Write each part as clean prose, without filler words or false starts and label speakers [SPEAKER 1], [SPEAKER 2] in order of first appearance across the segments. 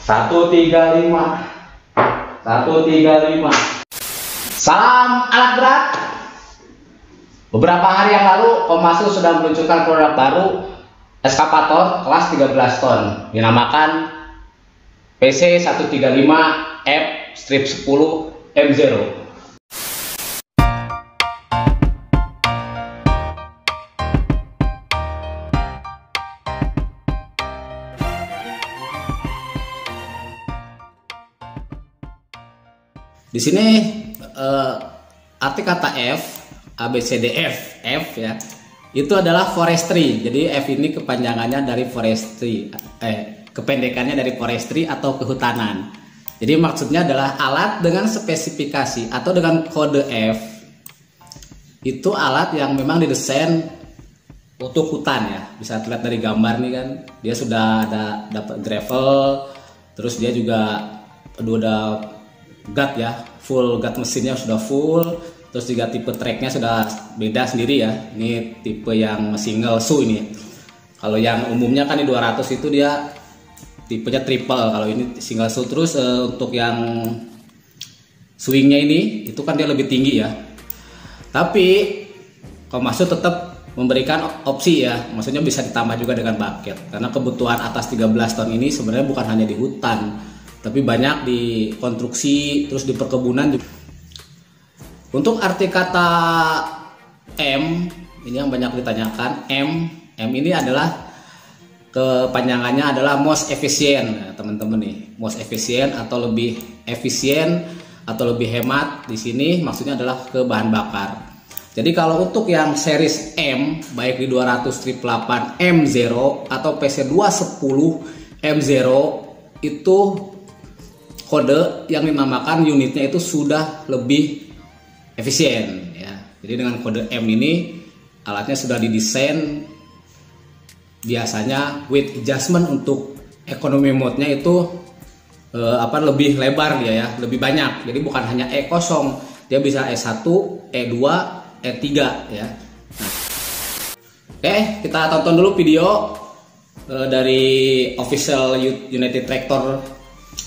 [SPEAKER 1] 135. Salam alat berat. Beberapa hari yang lalu Komatsu sudah meluncurkan produk baru eskavator kelas 13 ton dinamakan PC135F-10M0. Di sini arti kata F, A B C D F ya, itu adalah forestry. Jadi F ini kepanjangannya dari forestry, kependekannya dari forestry atau kehutanan. Jadi maksudnya adalah alat dengan spesifikasi atau dengan kode F. Itu alat yang memang didesain untuk hutan ya. Bisa terlihat dari gambar nih kan, dia sudah ada dapat gravel, terus dia juga udah guard ya, full guard, mesinnya sudah full, terus juga tipe tracknya sudah beda sendiri ya. Ini tipe yang single shoe ini. Kalau yang umumnya kan di 200 itu dia tipenya triple, kalau ini single shoe. Terus untuk yang swingnya ini itu kan dia lebih tinggi ya. Tapi Komatsu tetap memberikan opsi ya, maksudnya bisa ditambah juga dengan bucket, karena kebutuhan atas 13 ton ini sebenarnya bukan hanya di hutan, tapi banyak di konstruksi, terus di perkebunan juga. Untuk arti kata M, ini yang banyak ditanyakan. M ini adalah kepanjangannya adalah most efficient, teman-teman nih. Most efficient atau lebih efisien atau lebih hemat. Di sini maksudnya adalah ke bahan bakar. Jadi kalau untuk yang series M, baik di 200/8 M0 atau PC210 M0, itu kode yang dinamakan unitnya itu sudah lebih efisien ya. Jadi dengan kode M ini alatnya sudah didesain biasanya with adjustment untuk economy mode-nya itu lebih lebar dia ya, lebih banyak. Jadi bukan hanya E0, dia bisa E1, E2, E3 ya. Nah. Oke, kita tonton dulu video dari official United Tractor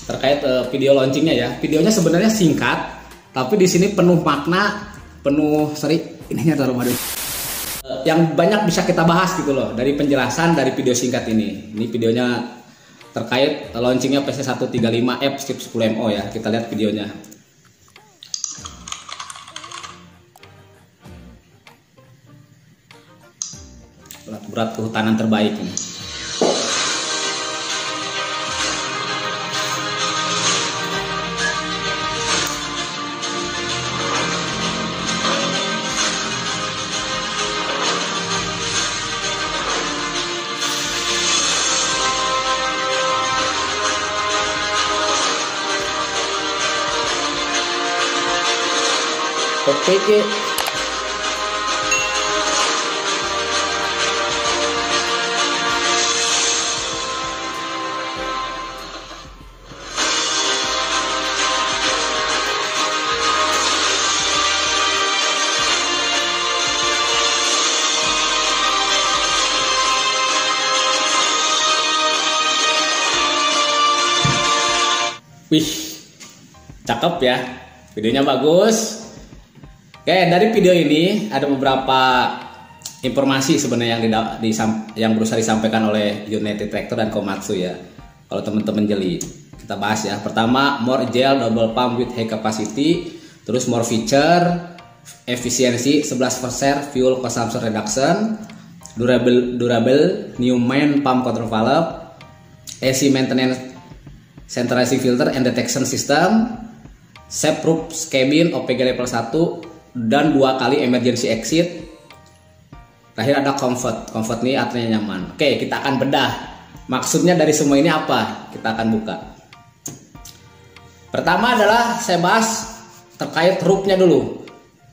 [SPEAKER 1] terkait video launchingnya ya. Videonya sebenarnya singkat, tapi di sini penuh makna, ininya taruh madu. Yang banyak bisa kita bahas gitu loh dari penjelasan dari video singkat ini. Ini videonya terkait launchingnya PC135F-10MO ya. Kita lihat videonya. Alat berat kehutanan terbaik ini. Oke. Wih, cakep ya, videonya bagus. Oke, dari video ini ada beberapa informasi sebenarnya yang berusaha disampaikan oleh United Tractor dan Komatsu ya. Kalau teman-teman jeli, kita bahas ya. Pertama, more gel double pump with high capacity, terus more feature, efisiensi 11%, fuel consumption reduction, durable new main pump control valve, AC maintenance centralizing filter and detection system, safe proof cabin OPG level 1 dan 2 kali emergency exit. Terakhir ada comfort nih artinya nyaman. Oke, kita akan bedah maksudnya dari semua ini apa, kita akan buka. Pertama adalah saya bahas terkait roofnya dulu.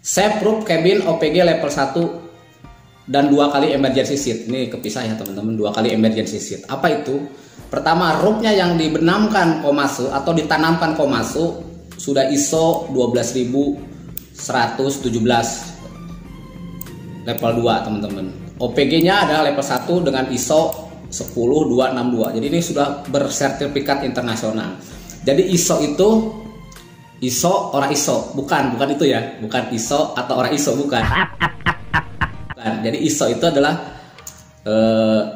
[SPEAKER 1] Safe roof cabin OPG level 1 dan 2 kali emergency seat. Ini kepisah ya teman-teman, 2 kali emergency seat. Apa itu? Pertama, roofnya yang dibenamkan Komatsu atau ditanamkan Komatsu sudah ISO 12117 level 2 teman-teman. OPG nya adalah level 1 dengan ISO 10262. Jadi ini sudah bersertifikat internasional. Jadi ISO itu ISO ora ISO, bukan itu ya, bukan ISO atau ora ISO, bukan. Jadi ISO itu adalah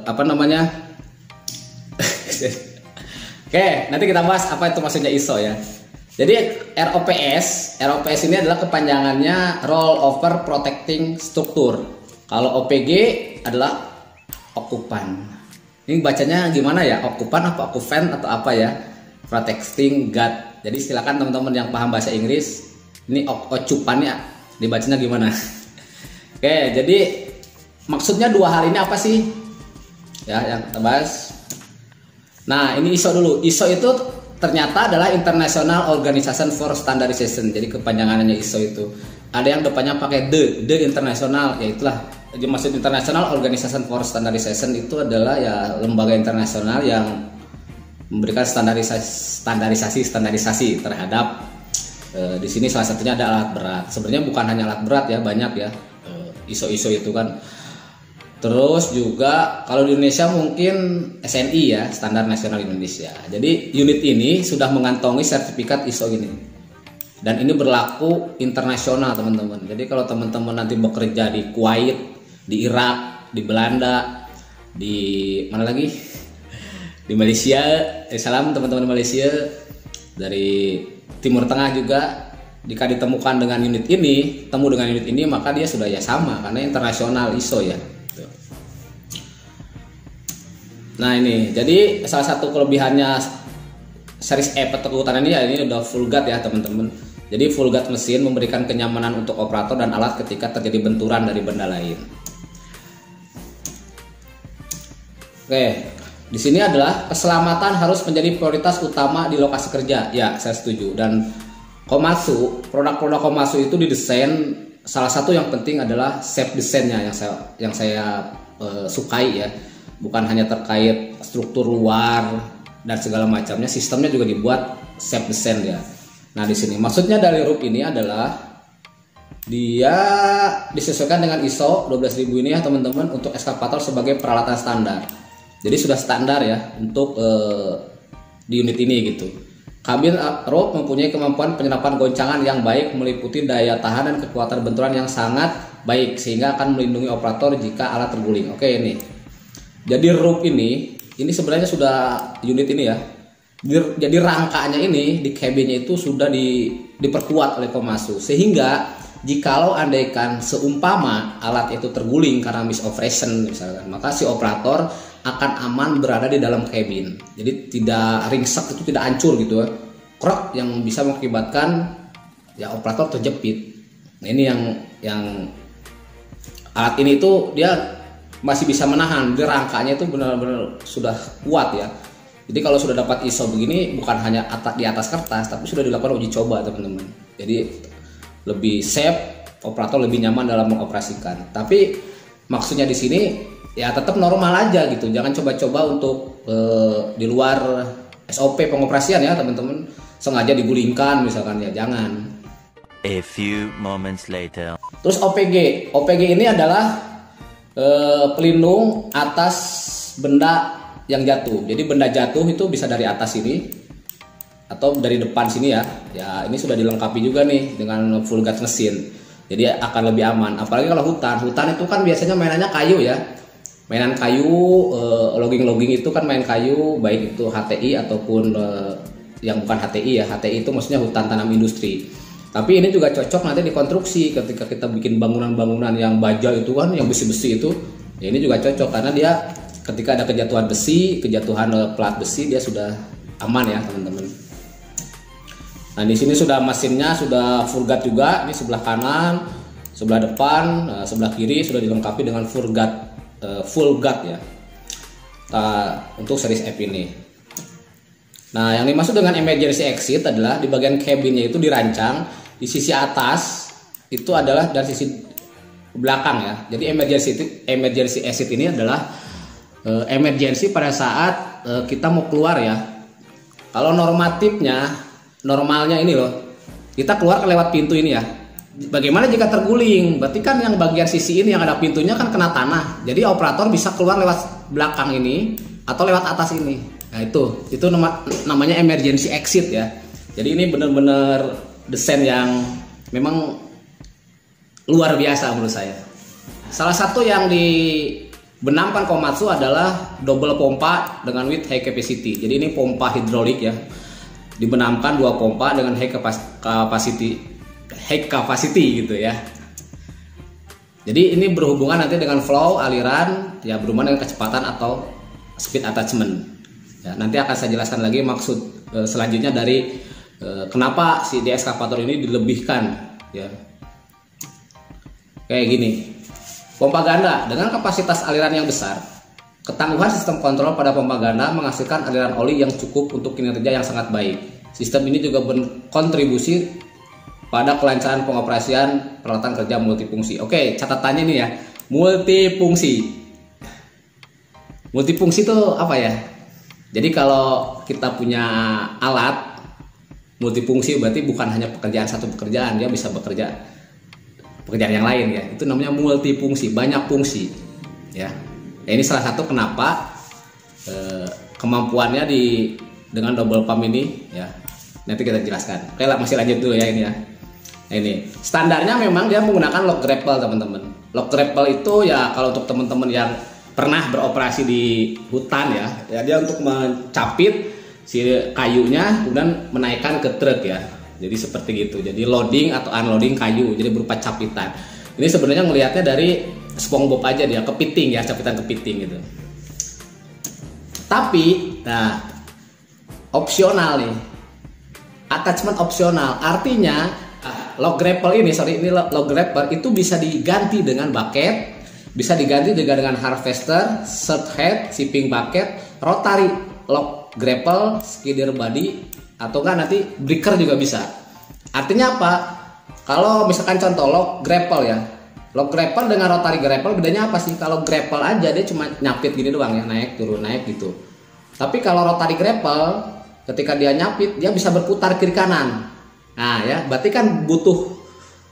[SPEAKER 1] apa namanya? Oke, nanti kita bahas apa itu maksudnya ISO ya. Jadi ROPS ini adalah kepanjangannya Roll Over Protecting Structure. Kalau OPG adalah okupan. Ini bacanya gimana ya? Okupan apa okupan atau apa ya? Protecting guard. Jadi silakan teman-teman yang paham bahasa Inggris, ini ocupannya dibacanya gimana? Oke, jadi maksudnya dua hal ini apa sih? Ya, yang kita bahas. Nah, ini ISO dulu. ISO itu ternyata adalah International Organization for Standardization. Jadi kepanjangannya ISO itu. Ada yang depannya pakai the international, ya itulah. Jadi maksud International Organization for Standardization itu adalah ya lembaga internasional yang memberikan standarisasi terhadap di sini salah satunya ada alat berat. Sebenarnya bukan hanya alat berat ya, banyak ya ISO itu kan. Terus juga kalau di Indonesia mungkin SNI ya, Standar Nasional Indonesia. Jadi unit ini sudah mengantongi sertifikat ISO ini. Dan ini berlaku internasional teman-teman. Jadi kalau teman-teman nanti bekerja di Kuwait, di Irak, di Belanda, di mana lagi? Di Malaysia, salam teman-teman Malaysia, dari Timur Tengah juga, jika ditemukan dengan unit ini, maka dia sudah ya sama karena internasional ISO ya. Nah ini, jadi salah satu kelebihannya series F atau kehutanan ini ya, ini udah full guard ya teman-teman. Jadi full guard mesin memberikan kenyamanan untuk operator dan alat ketika terjadi benturan dari benda lain. Oke, di sini adalah keselamatan harus menjadi prioritas utama di lokasi kerja. Ya, saya setuju. Dan Komatsu, produk-produk Komatsu itu didesain, salah satu yang penting adalah safe desainnya yang saya sukai ya. Bukan hanya terkait struktur luar dan segala macamnya, sistemnya juga dibuat safe design ya. Nah di sini maksudnya dari RUP ini adalah dia disesuaikan dengan ISO 12000 ini ya teman-teman untuk eskavator sebagai peralatan standar. Jadi sudah standar ya untuk di unit ini gitu. Kabin RUP mempunyai kemampuan penyerapan goncangan yang baik meliputi daya tahan dan kekuatan benturan yang sangat baik sehingga akan melindungi operator jika alat terguling. Oke ini. Jadi RUP ini sebenarnya sudah unit ini ya. Jadi rangkanya ini di cabinnya itu sudah diperkuat oleh Komatsu sehingga jikalau andaikan seumpama alat itu terguling karena misoperation misalkan, maka si operator akan aman berada di dalam cabin. Jadi tidak ringsek, itu tidak hancur gitu ya. Krok yang bisa mengakibatkan ya operator terjepit. Nah ini yang alat ini itu dia masih bisa menahan, di rangkanya itu benar-benar sudah kuat ya. Jadi kalau sudah dapat ISO begini bukan hanya di atas kertas, tapi sudah dilakukan uji coba teman-teman. Jadi lebih safe, operator lebih nyaman dalam mengoperasikan. Tapi maksudnya di sini ya tetap normal aja gitu. Jangan coba-coba untuk di luar SOP pengoperasian ya teman-teman. Sengaja digulingkan misalkan ya, jangan.
[SPEAKER 2] A few moments later.
[SPEAKER 1] Terus OPG ini adalah pelindung atas benda yang jatuh. Jadi benda jatuh itu bisa dari atas ini atau dari depan sini ya. Ya ini sudah dilengkapi juga nih dengan full guard mesin. Jadi akan lebih aman. Apalagi kalau hutan itu kan biasanya mainannya kayu ya. Mainan kayu, logging itu kan main kayu, baik itu HTI ataupun yang bukan HTI ya. HTI itu maksudnya hutan tanam industri. Tapi ini juga cocok nanti dikonstruksi ketika kita bikin bangunan-bangunan yang baja itu kan, yang besi-besi itu. Ya ini juga cocok karena dia ketika ada kejatuhan besi, kejatuhan plat besi, dia sudah aman ya teman-teman. Nah di sini sudah mesinnya sudah full guard juga. Ini sebelah kanan, sebelah depan, sebelah kiri sudah dilengkapi dengan full guard ya. Untuk series F ini. Nah yang dimaksud dengan emergency exit adalah di bagian cabinnya itu dirancang di sisi atas itu adalah dari sisi belakang ya. Jadi emergency exit ini adalah emergency pada saat kita mau keluar ya. Kalau normalnya ini loh, kita keluar lewat pintu ini ya. Bagaimana jika terguling? Berarti kan yang bagian sisi ini yang ada pintunya kan kena tanah. Jadi operator bisa keluar lewat belakang ini atau lewat atas ini. Nah itu namanya emergency exit ya. Jadi ini benar-benar desain yang memang luar biasa menurut saya. Salah satu yang dibenamkan Komatsu adalah double pompa dengan with high capacity. Jadi ini pompa hidrolik ya. Dibenamkan 2 pompa dengan high capacity gitu ya. Jadi ini berhubungan nanti dengan flow, aliran, ya berhubungan dengan kecepatan atau speed attachment. Ya, nanti akan saya jelaskan lagi maksud selanjutnya dari kenapa si di ekskavator ini dilebihkan ya. Kayak gini. Pompa ganda dengan kapasitas aliran yang besar, ketangguhan sistem kontrol pada pompa ganda menghasilkan aliran oli yang cukup untuk kinerja yang sangat baik. Sistem ini juga berkontribusi pada kelancaran pengoperasian peralatan kerja multifungsi. Oke, catatannya ini ya, multifungsi. Multifungsi itu apa ya? Jadi kalau kita punya alat multifungsi berarti bukan hanya satu pekerjaan, dia bisa bekerja pekerjaan yang lain ya. Itu namanya multifungsi, banyak fungsi. Ya, ini salah satu kenapa kemampuannya dengan double pump ini ya. Nanti kita jelaskan. Oke lah, masih lanjut dulu ya ini ya. Nah, ini standarnya memang dia menggunakan lock grapple teman-teman. Lock grapple itu ya kalau untuk teman-teman yang pernah beroperasi di hutan ya dia untuk mencapit si kayunya kemudian menaikkan ke truk ya. Jadi seperti gitu. Jadi loading atau unloading kayu jadi berupa capitan. Ini sebenarnya ngelihatnya dari SpongeBob aja dia, kepiting ya, capitan kepiting gitu. Tapi nah opsional nih. Attachment opsional artinya lock grapple ini lock grapple itu bisa diganti dengan bucket, bisa diganti juga dengan harvester, third head, shipping bucket, rotary lock grapple, skidder body, atau kan nanti breaker juga bisa. Artinya apa? Kalau misalkan contoh lock grapple ya, lock grapple dengan rotary grapple bedanya apa sih? Kalau grapple aja dia cuma nyapit gini doang ya, naik turun naik gitu. Tapi kalau rotary grapple ketika dia nyapit dia bisa berputar kiri kanan. Nah ya, berarti kan butuh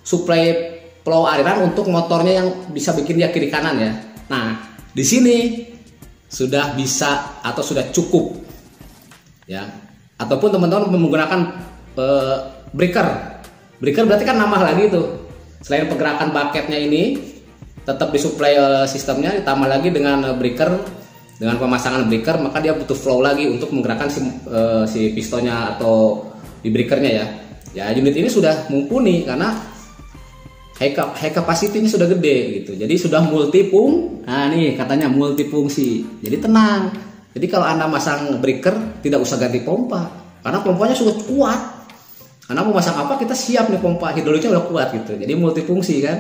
[SPEAKER 1] suplai flow aliran untuk motornya yang bisa bikin dia kiri kanan ya. Nah, di sini sudah bisa atau sudah cukup ya. Ataupun teman-teman menggunakan breaker. Breaker berarti kan nambah lagi tuh. Selain pergerakan bucketnya ini tetap disuplai sistemnya, ditambah lagi dengan breaker. Dengan pemasangan breaker maka dia butuh flow lagi untuk menggerakkan si pistonnya atau di breakernya ya. Ya unit ini sudah mumpuni karena high capacity ini sudah gede gitu. Jadi sudah nah nih katanya multifungsi. Jadi tenang. Jadi kalau Anda masang breaker tidak usah ganti pompa karena pompanya sudah kuat. Karena mau masang apa kita siap nih, pompa hidroliknya udah kuat gitu. Jadi multifungsi kan.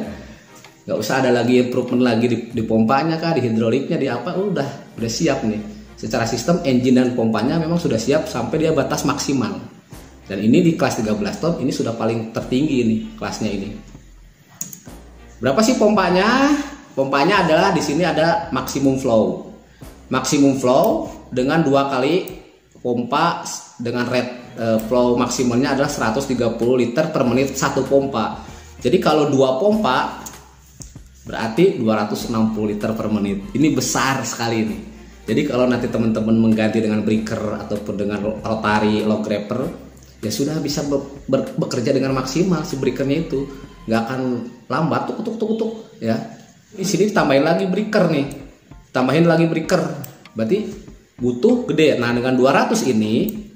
[SPEAKER 1] Nggak usah ada lagi improvement lagi di pompanya kah, di hidroliknya, di apa, udah siap nih. Secara sistem engine dan pompanya memang sudah siap sampai dia batas maksimal. Dan ini di kelas 13 ton ini sudah paling tertinggi nih kelasnya ini. Berapa sih pompanya? Pompanya adalah di sini ada maksimum flow. Maksimum flow dengan 2 kali pompa dengan rate flow maksimalnya adalah 130 liter per menit satu pompa. Jadi kalau 2 pompa berarti 260 liter per menit. Ini besar sekali nih. Jadi kalau nanti teman-teman mengganti dengan breaker ataupun dengan rotary lock grapper, ya sudah bisa bekerja dengan maksimal si breakernya itu. Nggak akan lambat tuk ya. Di sini tambahin lagi breaker nih. Tambahin lagi breaker. Berarti butuh gede. Nah, dengan 200 ini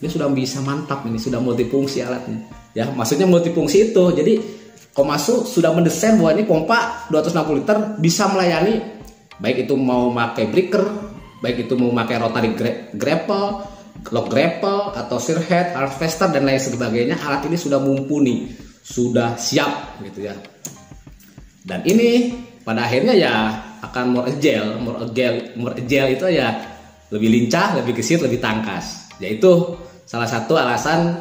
[SPEAKER 1] dia sudah bisa mantap ini, sudah multifungsi alatnya. Ya, maksudnya multifungsi itu. Jadi Komatsu sudah mendesain bahwa ini pompa 260 liter bisa melayani baik itu mau pakai breaker, baik itu mau pakai rotary grapple, lock grapple atau shear head, harvester dan lain sebagainya. Alat ini sudah mumpuni, sudah siap gitu ya. Dan ini pada akhirnya ya akan more agile itu ya lebih lincah, lebih gesit, lebih tangkas. Yaitu salah satu alasan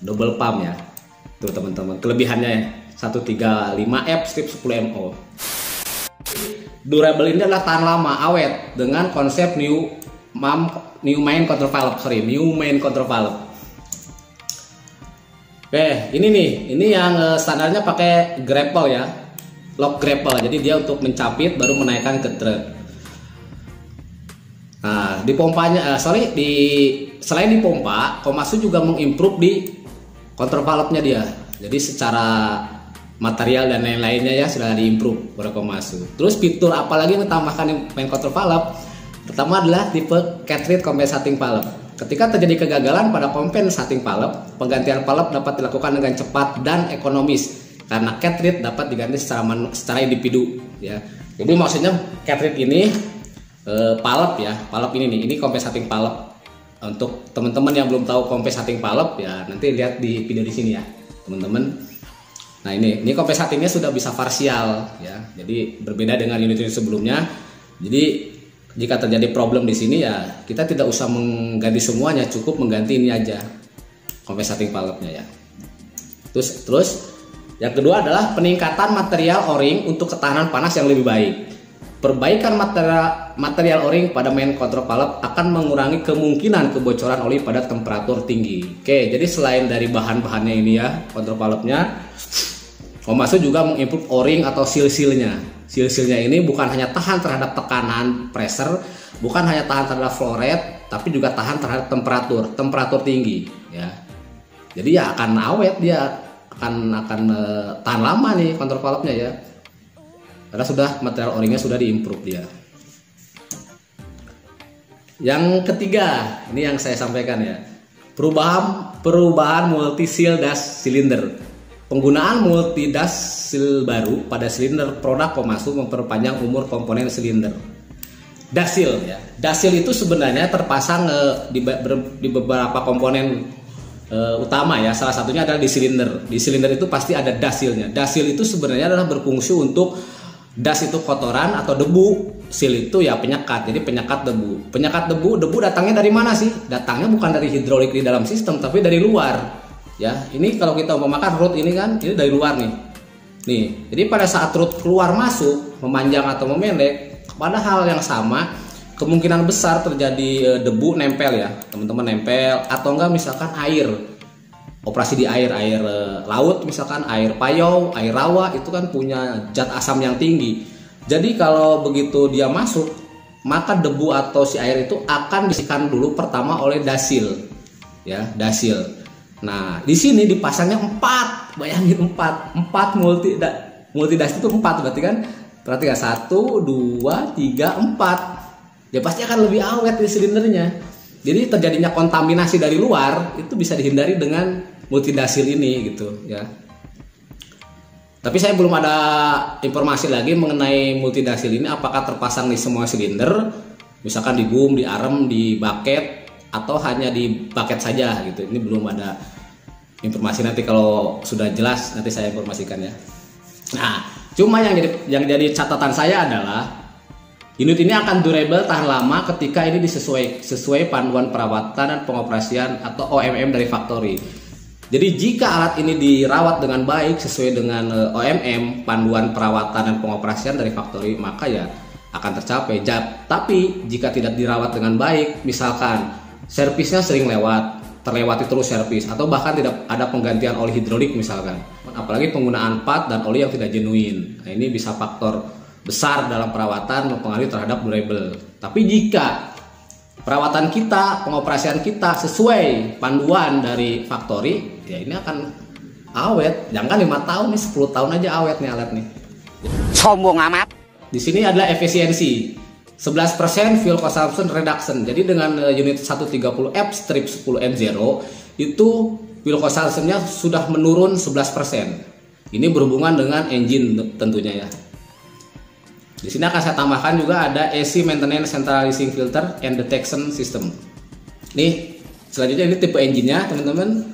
[SPEAKER 1] double pump ya. Tuh teman-teman, kelebihannya 135F strip 10 MO. Durable ini adalah tahan lama, awet dengan konsep new main control valve. Oke, ini nih, ini yang standarnya pakai grapple ya, lock grapple. Jadi dia untuk mencapit baru menaikkan ke truk. di pompanya, selain di pompa, Komatsu juga mengimprove di kontrol valve-nya dia. Jadi secara material dan lain-lainnya ya sudah diimprove oleh Komatsu. Terus fitur apalagi yang ditambahkan di main kontrol valve? Pertama adalah tipe cartridge compensating valve. Ketika terjadi kegagalan pada compensating valve, penggantian valve dapat dilakukan dengan cepat dan ekonomis karena cartridge dapat diganti secara individu ya. Jadi maksudnya cartridge ini valve ya, valve ini compensating valve. Untuk teman-teman yang belum tahu compensating valve ya nanti lihat di video di sini ya teman-teman. Nah ini compensatingnya sudah bisa parsial ya, jadi berbeda dengan unit-unit sebelumnya. Jadi jika terjadi problem di sini ya kita tidak usah mengganti semuanya, cukup mengganti ini aja compensating valve-nya ya. Terus yang kedua adalah peningkatan material o-ring untuk ketahanan panas yang lebih baik. Perbaikan material o-ring pada main kontrol valve akan mengurangi kemungkinan kebocoran oli pada temperatur tinggi. Oke, jadi selain dari bahan-bahannya ini ya, kontrol valve-nya, Komatsu juga mengimprove o-ring atau seal-sealnya. Seal-sealnya ini bukan hanya tahan terhadap tekanan pressure, bukan hanya tahan terhadap flow rate, tapi juga tahan terhadap temperatur tinggi. Ya, jadi ya akan awet dia, akan tahan lama nih kontrol valve-nya ya. Karena sudah material o-ringnya sudah diimprove dia. Yang ketiga, ini yang saya sampaikan ya, perubahan multi seal dash cylinder. Penggunaan multi dash seal baru pada silinder produk Komatsu memperpanjang umur komponen silinder. Dash seal ya, dash seal itu sebenarnya terpasang di beberapa komponen utama ya. Salah satunya adalah di silinder. Di silinder itu pasti ada dash seal-nya. Dash seal itu sebenarnya adalah berfungsi untuk dust itu kotoran atau debu, seal itu ya penyekat. Jadi penyekat debu. Debu datangnya dari mana sih? Datangnya bukan dari hidrolik di dalam sistem, tapi dari luar. Ya, ini kalau kita umpamakan root ini kan, ini dari luar nih. Nih, jadi pada saat root keluar masuk, memanjang atau memendek, pada hal yang sama, kemungkinan besar terjadi debu nempel ya, teman-teman nempel atau enggak misalkan air. Operasi di air laut misalkan, air payau, air rawa itu kan punya zat asam yang tinggi. Jadi kalau begitu dia masuk, maka debu atau si air itu akan dibersihkan dulu pertama oleh dash seal. Ya, dash seal. Nah, di sini dipasangnya 4. Bayangin 4 multi dash itu 4 berarti kan? Berarti 1 2 3 4. Ya pasti akan lebih awet di silindernya. Jadi terjadinya kontaminasi dari luar itu bisa dihindari dengan multidasil ini gitu ya. Tapi saya belum ada informasi lagi mengenai multidasil ini apakah terpasang di semua silinder, misalkan di boom, di arm, di bucket atau hanya di bucket saja gitu. Ini belum ada informasi, nanti kalau sudah jelas nanti saya informasikan ya. Nah, cuma yang jadi catatan saya adalah unit ini akan durable, tahan lama ketika ini sesuai panduan perawatan dan pengoperasian atau OMM dari factory. Jadi jika alat ini dirawat dengan baik sesuai dengan OMM, panduan perawatan dan pengoperasian dari factory, maka ya akan tercapai. Tapi jika tidak dirawat dengan baik, misalkan servisnya sering terlewati terus servis, atau bahkan tidak ada penggantian oli hidrolik misalkan, apalagi penggunaan part dan oli yang tidak genuine, nah ini bisa faktor besar dalam perawatan mempengaruhi terhadap durable. Tapi jika perawatan kita, pengoperasian kita sesuai panduan dari factory, ya ini akan awet. Jangan 5 tahun nih, 10 tahun aja awet nih alat nih.
[SPEAKER 3] Sombong amat.
[SPEAKER 1] Di sini adalah efisiensi 11% fuel consumption reduction. Jadi dengan unit 130F strip 10M0 itu fuel consumption-nya sudah menurun 11%. Ini berhubungan dengan engine tentunya ya. Di sini akan saya tambahkan juga ada AC Maintenance Centralizing Filter and Detection System. Nih, selanjutnya ini tipe engine-nya, teman-teman.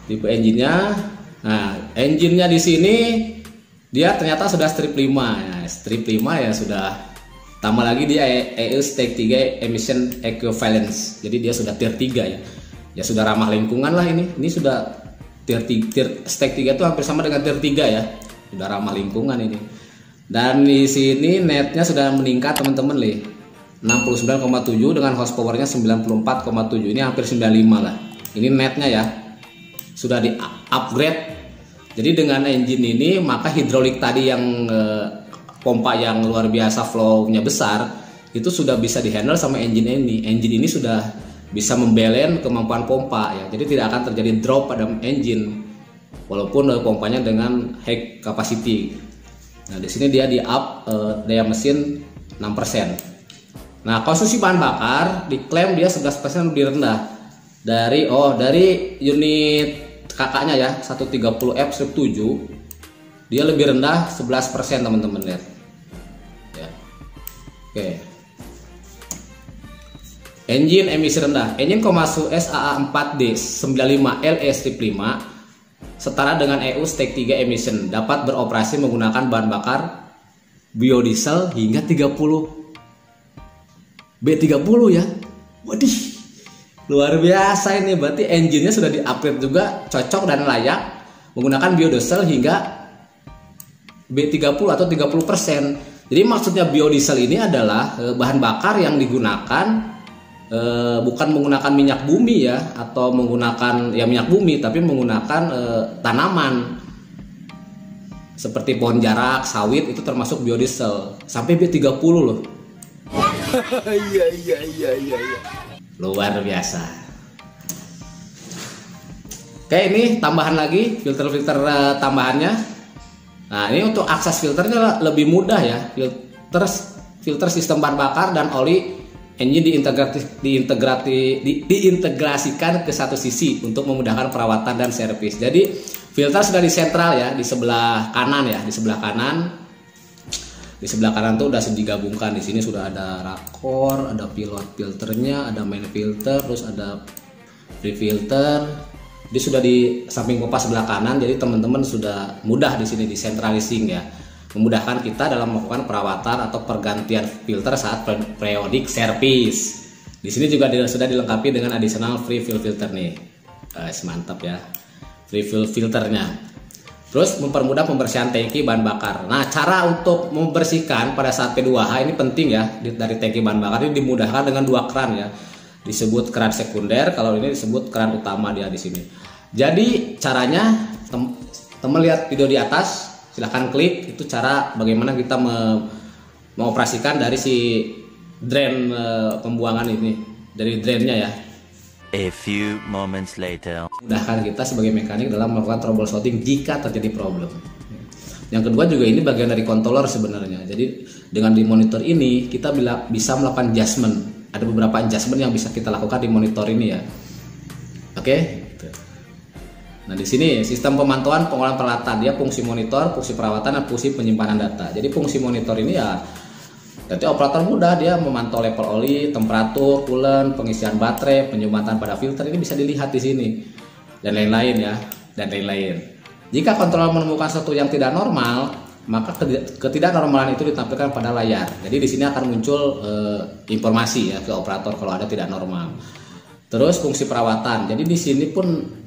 [SPEAKER 1] Tipe engine-nya. Nah, engine-nya di sini dia ternyata sudah strip 5. Nah, strip 5 ya sudah, tambah lagi dia EU Stage 3 Emission Equivalence. Jadi dia sudah tier 3 ya. Ya sudah ramah lingkungan lah ini. Ini sudah tier Stage 3 itu hampir sama dengan tier 3 ya. Sudah ramah lingkungan ini. Dan di sini netnya sudah meningkat teman-teman nih, 69,7 dengan horsepowernya 94,7, ini hampir 95 lah. Ini netnya ya, sudah di upgrade. Jadi dengan engine ini maka hidrolik tadi yang pompa yang luar biasa flow-nya besar itu sudah bisa dihandle sama engine ini. Engine ini sudah bisa membalance kemampuan pompa ya. Jadi tidak akan terjadi drop pada engine walaupun pompanya dengan high capacity. Nah, di sini dia di up daya mesin 6%. Nah, konsumsi bahan bakar diklaim dia 11% lebih rendah dari unit kakaknya ya, 130F strip 7. Dia lebih rendah 11% teman-teman lihat. Ya. Oke. Engine emisi rendah. Engine Komatsu SAA4D 95LE strip 5 setara dengan EU stage 3 emission, dapat beroperasi menggunakan bahan bakar biodiesel hingga 30 B30 ya. Waduh, luar biasa ini. Berarti engine-nya sudah di-upgrade juga, cocok dan layak menggunakan biodiesel hingga B30 atau 30%. Jadi maksudnya biodiesel ini adalah bahan bakar yang digunakan bukan menggunakan minyak bumi ya, atau menggunakan ya minyak bumi, tapi menggunakan tanaman seperti pohon jarak, sawit, itu termasuk biodiesel sampai B30 loh. Iya. Luar biasa. Oke, ini tambahan lagi filter-filter tambahannya. Nah, ini untuk akses filternya lebih mudah ya. Filter sistem bahan bakar dan oli engine diintegrasikan ke satu sisi untuk memudahkan perawatan dan servis. Jadi filter sudah di sentral ya, di sebelah kanan ya, di sebelah kanan. Di sebelah kanan tuh udah digabungkan. Di sini sudah ada rakor, ada pilot filternya, ada main filter, terus ada free filter. Dia sudah di samping pompa sebelah kanan, jadi teman-teman sudah mudah di sini disentralising ya. Memudahkan kita dalam melakukan perawatan atau pergantian filter saat periodic service. Di sini juga sudah dilengkapi dengan additional free fill filter nih. Mantap ya, free fill filternya. Terus mempermudah pembersihan tangki bahan bakar. Nah, cara untuk membersihkan pada saat P2H ini penting ya, dari tangki bahan bakar ini dimudahkan dengan 2 keran ya. Disebut keran sekunder, kalau ini disebut keran utama dia di sini. Jadi caranya teman lihat video di atas. Silahkan klik, itu cara bagaimana kita mengoperasikan dari si drain pembuangan ini, dari drainnya ya.
[SPEAKER 2] A few moments later.
[SPEAKER 1] Mudahkan kita sebagai mekanik dalam melakukan troubleshooting jika terjadi problem. Yang kedua juga ini bagian dari controller sebenarnya. Jadi dengan di monitor ini kita bisa melakukan adjustment. Ada beberapa adjustment yang bisa kita lakukan di monitor ini ya. Oke. Nah, di sini sistem pemantauan pengolahan peralatan, dia fungsi monitor, fungsi perawatan, dan fungsi penyimpanan data. Jadi fungsi monitor ini ya, jadi operator mudah dia memantau level oli, temperatur, coolant, pengisian baterai, penyumbatan pada filter, ini bisa dilihat di sini dan lain-lain ya, dan lain-lain. Jika kontrol menemukan sesuatu yang tidak normal, maka ketidaknormalan itu ditampilkan pada layar. Jadi di sini akan muncul informasi ya ke operator kalau ada tidak normal. Terus fungsi perawatan. Jadi di sini pun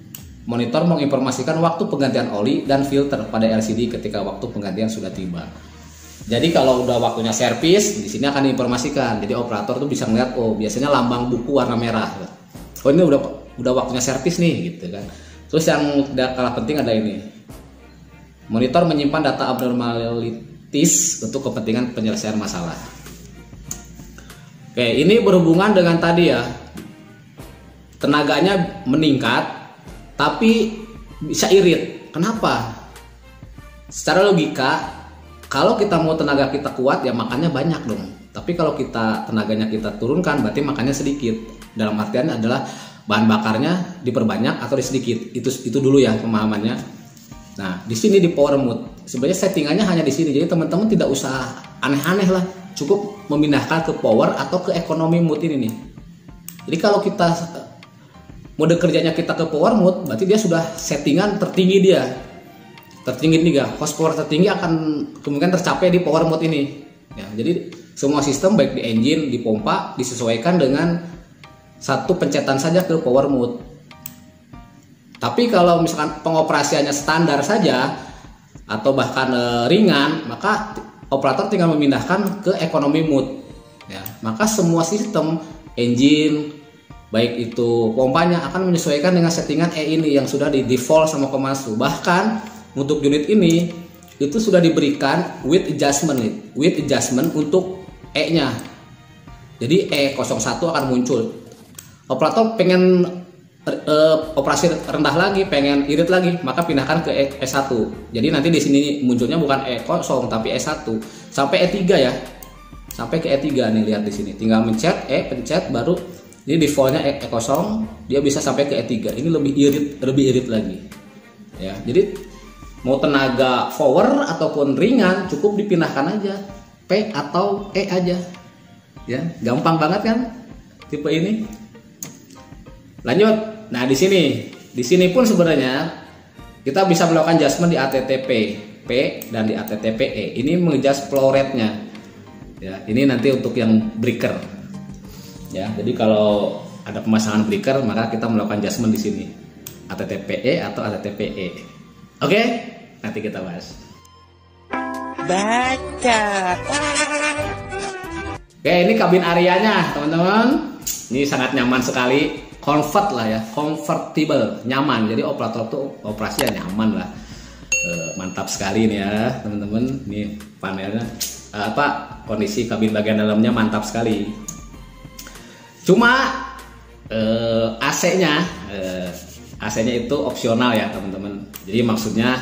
[SPEAKER 1] monitor menginformasikan waktu penggantian oli dan filter pada LCD ketika waktu penggantian sudah tiba. Jadi kalau udah waktunya servis, di sini akan diinformasikan. Jadi operator tuh bisa melihat, oh biasanya lambang buku warna merah. Oh ini udah waktunya servis nih, gitu kan. Terus yang tidak kalah penting ada ini. Monitor menyimpan data abnormalities untuk kepentingan penyelesaian masalah. Oke, ini berhubungan dengan tadi ya. Tenaganya meningkat, tapi bisa irit. Kenapa? Secara logika, kalau kita mau tenaga kita kuat ya makannya banyak dong. Tapi kalau tenaganya kita turunkan, berarti makannya sedikit. Dalam artian adalah bahan bakarnya diperbanyak atau disedikit. Itu dulu ya pemahamannya. Nah, di sini di power mode sebenarnya settingannya hanya di sini. Jadi teman-teman tidak usah aneh-aneh lah. Cukup memindahkan ke power atau ke economy mode ini nih. Jadi kalau kita mode kerjanya kita ke power mode, berarti dia sudah settingan tertinggi dia. Tertinggi nih, horsepower tertinggi akan kemungkinan tercapai di power mode ini. Ya, jadi semua sistem baik di engine, di pompa disesuaikan dengan satu pencetan saja ke power mode. Tapi kalau misalkan pengoperasiannya standar saja atau bahkan ringan, maka operator tinggal memindahkan ke economy mode. Ya, maka semua sistem engine baik itu pompanya akan menyesuaikan dengan settingan E ini yang sudah di default sama Komatsu. Bahkan untuk unit ini itu sudah diberikan with adjustment untuk E nya. Jadi E01 akan muncul. Operator pengen operasi rendah lagi, pengen irit lagi, maka pindahkan ke E1. Jadi nanti di sini munculnya bukan E0 tapi E1 sampai E3 ya. Sampai ke E3 nih, lihat di sini. Tinggal mencet pencet baru jadi defaultnya E0, dia bisa sampai ke E3. Ini lebih irit lagi. Ya, jadi mau tenaga power ataupun ringan cukup dipindahkan aja P atau E aja. Ya, gampang banget kan tipe ini. Lanjut. Nah, di sini pun sebenarnya kita bisa melakukan adjustment di ATTP P dan di ATTP E. Ini mengadjust flow rate-nya. Ya, ini nanti untuk yang breaker. Ya, jadi kalau ada pemasangan breaker maka kita melakukan adjustment di sini. ATTP E atau ATTP E. Oke? Nanti kita bahas.
[SPEAKER 3] Baca.
[SPEAKER 1] Oke, ini kabin areanya, teman-teman. Ini sangat nyaman sekali. Comfort lah ya, comfortable, nyaman. Jadi operator tuh operasi ya nyaman lah. Mantap sekali nih ya, teman-teman. Nih panelnya kondisi kabin bagian dalamnya mantap sekali. Cuma AC-nya itu opsional ya, teman-teman. Jadi maksudnya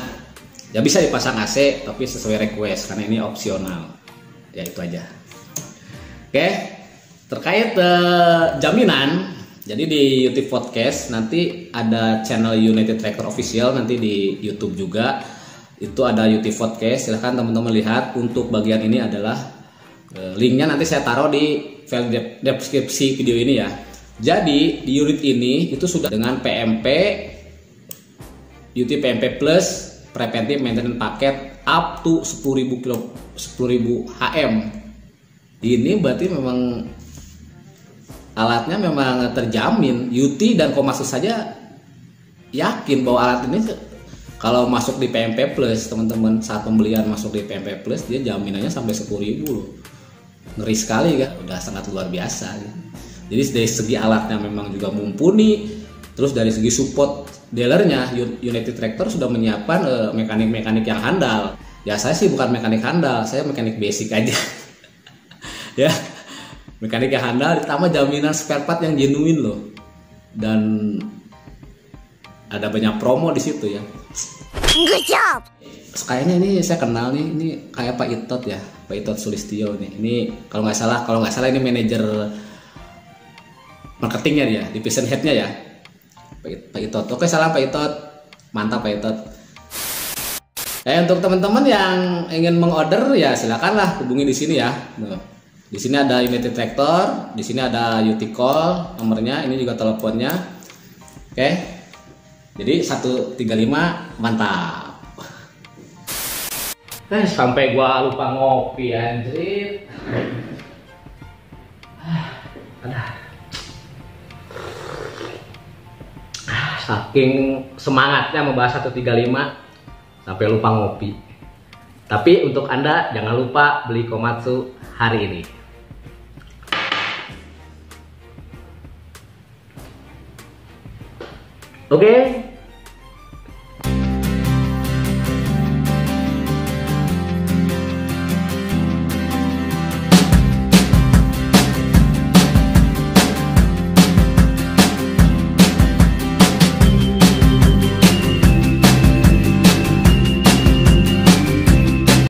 [SPEAKER 1] ya bisa dipasang AC tapi sesuai request karena ini opsional. Ya itu aja. Oke, terkait jaminan. Jadi di YouTube Podcast nanti ada channel United Tractor Official, nanti di YouTube juga itu ada YouTube Podcast. Silahkan teman-teman lihat. Untuk bagian ini adalah linknya nanti saya taruh di file deskripsi video ini ya. Jadi di unit ini itu sudah dengan PMP UT PMP Plus Preventive Maintenance Paket up to 10.000 HM. Ini berarti memang alatnya memang terjamin. UT dan Komatsu saja yakin bahwa alat ini kalau masuk di PMP Plus, teman-teman, saat pembelian masuk di PMP Plus dia jaminannya sampai 10.000 loh. Ngeri sekali kan, udah sangat luar biasa gitu. Jadi dari segi alatnya memang juga mumpuni, terus dari segi support dealernya United Tractor sudah menyiapkan mekanik-mekanik yang handal. Ya saya sih bukan mekanik handal, saya mekanik basic aja. Ya. Mekanik yang handal ditambah jaminan spare part yang genuine loh. Dan ada banyak promo di situ ya.
[SPEAKER 3] Good job.
[SPEAKER 1] Kayaknya ini saya kenal nih, ini kayak Pak Itot ya, Pak Itot Sulistyo nih. Ini kalau nggak salah ini manajer marketingnya dia, division headnya ya. Pak Itot. Oke, salam Pak Itot. Mantap Pak Itot. Untuk teman-teman yang ingin mengorder ya silakanlah hubungi di sini ya. Di sini ada United Tractor, di sini ada UT Call nomornya, ini juga teleponnya. Oke. Jadi 135 mantap. Sampai gua lupa ngopi anjir. Saking semangatnya membahas 135 sampai lupa ngopi. Tapi untuk Anda jangan lupa beli Komatsu hari ini. Oke.